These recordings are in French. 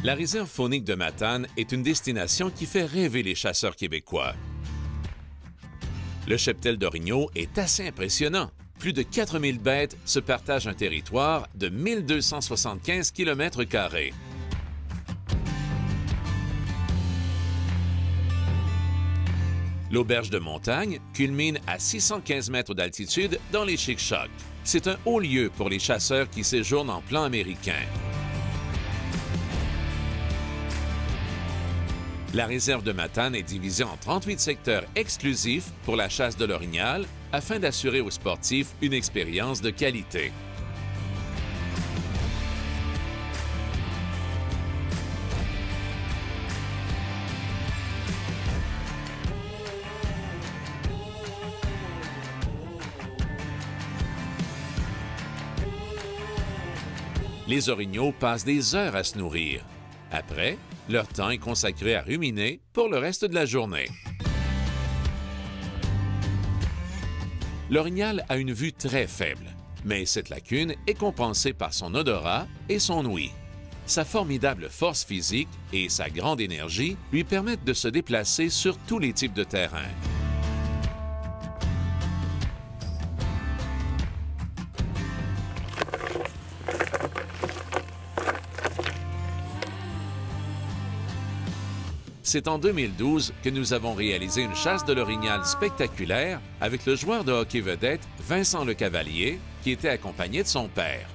La réserve faunique de Matane est une destination qui fait rêver les chasseurs québécois. Le cheptel d'orignaux est assez impressionnant. Plus de 4000 bêtes se partagent un territoire de 1275 km². L'auberge de montagne culmine à 615 mètres d'altitude dans les Chic-Chocs. C'est un haut lieu pour les chasseurs qui séjournent en plan américain. La réserve de Matane est divisée en 38 secteurs exclusifs pour la chasse de l'orignal afin d'assurer aux sportifs une expérience de qualité. Les orignaux passent des heures à se nourrir. Après, leur temps est consacré à ruminer pour le reste de la journée. L'orignal a une vue très faible, mais cette lacune est compensée par son odorat et son ouïe. Sa formidable force physique et sa grande énergie lui permettent de se déplacer sur tous les types de terrains. C'est en 2012 que nous avons réalisé une chasse de l'orignal spectaculaire avec le joueur de hockey vedette Vincent Lecavalier, qui était accompagné de son père.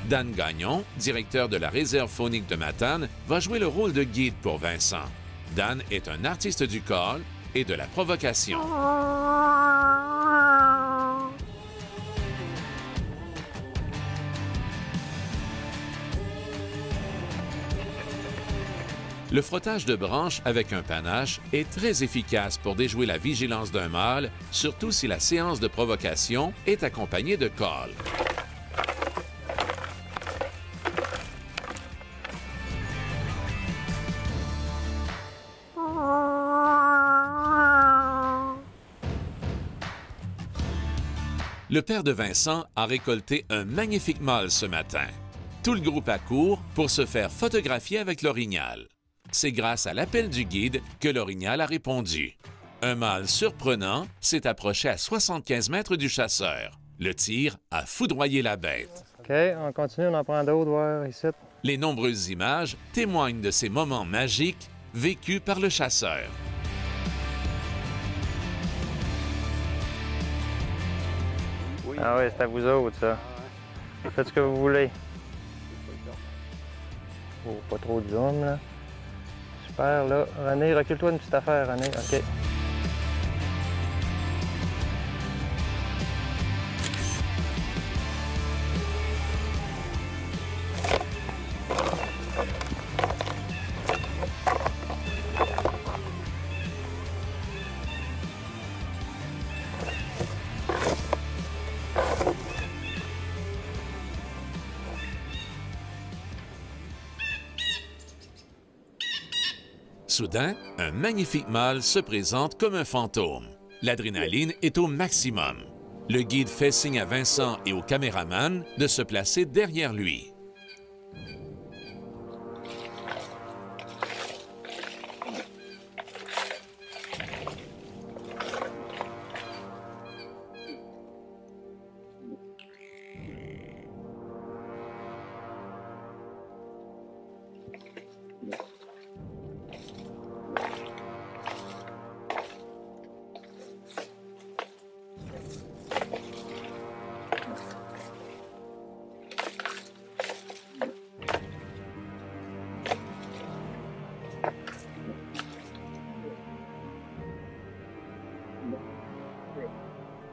Dan Gagnon, directeur de la réserve faunique de Matane, va jouer le rôle de guide pour Vincent. Dan est un artiste du call et de la provocation. Le frottage de branches avec un panache est très efficace pour déjouer la vigilance d'un mâle, surtout si la séance de provocation est accompagnée de call. Le père de Vincent a récolté un magnifique mâle ce matin. Tout le groupe accourt pour se faire photographier avec l'orignal. C'est grâce à l'appel du guide que l'orignal a répondu. Un mâle surprenant s'est approché à 75 mètres du chasseur. Le tir a foudroyé la bête. OK, on continue, on en prend d'autres, voir ici. Les nombreuses images témoignent de ces moments magiques vécus par le chasseur. Oui. Ah oui, c'est à vous autres, ça. Faites ce que vous voulez. Oh, pas trop de zoom, là. Super, là. René, recule-toi une petite affaire, René. OK. Soudain, un magnifique mâle se présente comme un fantôme. L'adrénaline est au maximum. Le guide fait signe à Vincent et au caméraman de se placer derrière lui.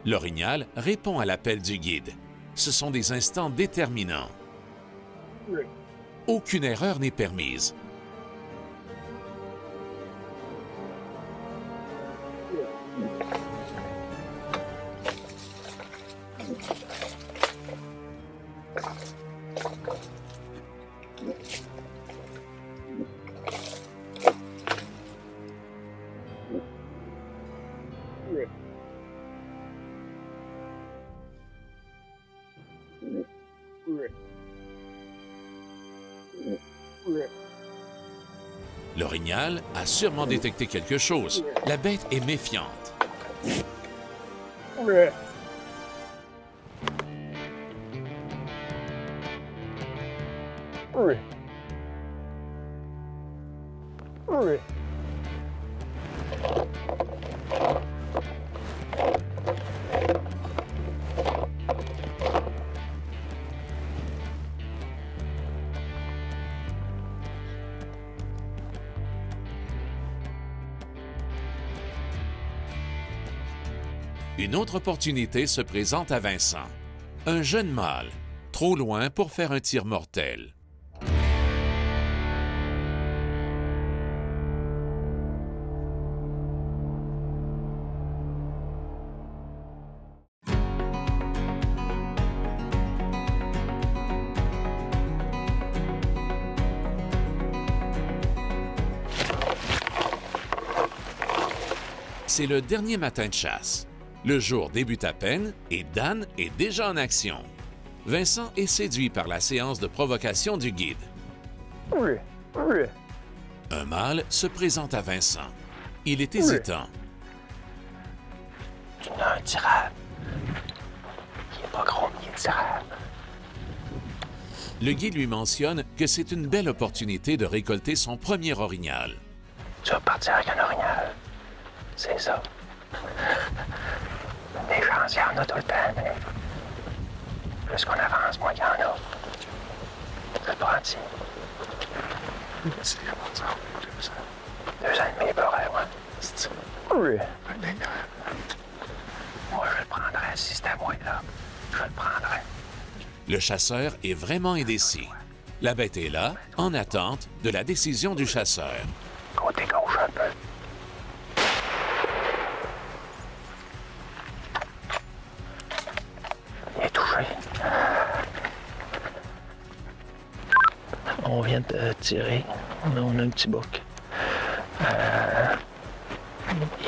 L'orignal répond à l'appel du guide. Ce sont des instants déterminants. Aucune erreur n'est permise. L'orignal a sûrement détecté quelque chose. La bête est méfiante. Ouais. Oui. Oui. Une autre opportunité se présente à Vincent. Un jeune mâle, trop loin pour faire un tir mortel. C'est le dernier matin de chasse. Le jour débute à peine et Dan est déjà en action. Vincent est séduit par la séance de provocation du guide. Oui. Oui. Un mâle se présente à Vincent. Il est hésitant. Tu as un tirable. Il est pas gros, mais il est tirable. Le guide lui mentionne que c'est une belle opportunité de récolter son premier orignal. Tu vas partir avec un orignal. C'est ça. Des chances, il y en a tout le temps, mais plus qu'on avance, moins il y en a. Je le prends-tu? C'est 2 ans et demi, pareil, ouais. Oui. Moi, je le prendrais si c'était moi, là. Je le prendrais. Le chasseur est vraiment indécis. La bête est là, en attente de la décision du chasseur. Côté gauche un peu. Il est touché. On vient de tirer. On a un petit bouc. Il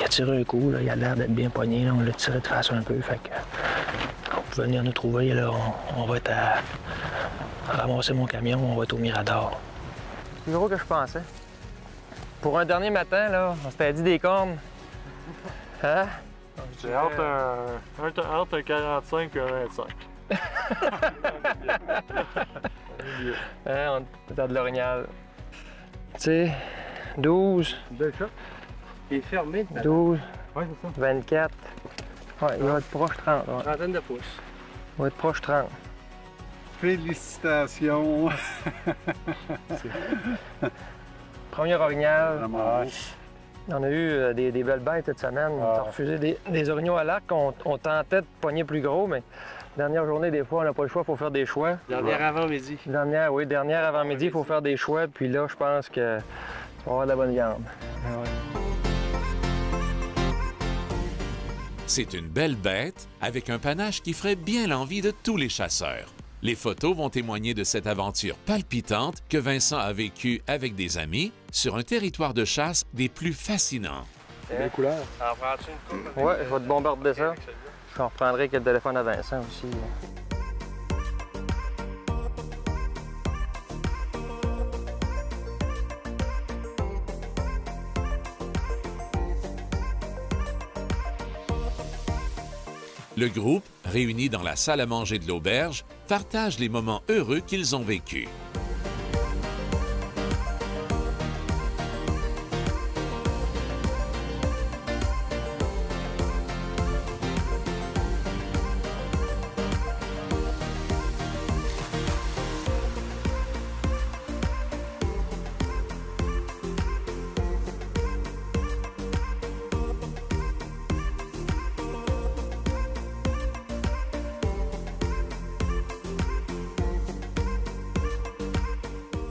a tiré un coup, là. Il a l'air d'être bien pogné. Là. On l'a tiré de face un peu. Fait que vous pouvez venir nous trouver. Là. On va être à ramasser mon camion. On va être au Mirador. C'est plus gros que je pensais. Pour un dernier matin, là, on s'était dit des cornes. Hein? J'ai entre un 45 et un 25. Hein, on est dans de l'orignal. Tu sais, 12, Bel chat. Il est fermé. 12, Oui, c'est ça. 24. Ouais, il va être proche 30. Ouais. Trentaine de pouces. Il va être proche 30. Félicitations! Premier orignal. Vraiment. On a eu des belles bêtes cette semaine. On a refusé des orignaux à l'arc. On tentait de pogner plus gros, mais dernière journée, des fois, on n'a pas le choix, il faut faire des choix. Dernière avant-midi. Dernière avant-midi, il faut faire des choix. Puis là, je pense que on va avoir de la bonne viande. C'est une belle bête avec un panache qui ferait bien l'envie de tous les chasseurs. Les photos vont témoigner de cette aventure palpitante que Vincent a vécue avec des amis sur un territoire de chasse des plus fascinants. Belle couleur. En prends-tu une coupe? Ouais, je vais te bombarder ça. Je reprendrai avec le téléphone à Vincent aussi. Le groupe, réuni dans la salle à manger de l'auberge, partage les moments heureux qu'ils ont vécus.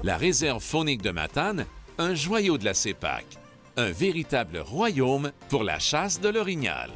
La réserve faunique de Matane, un joyau de la CEPAC, un véritable royaume pour la chasse de l'orignal.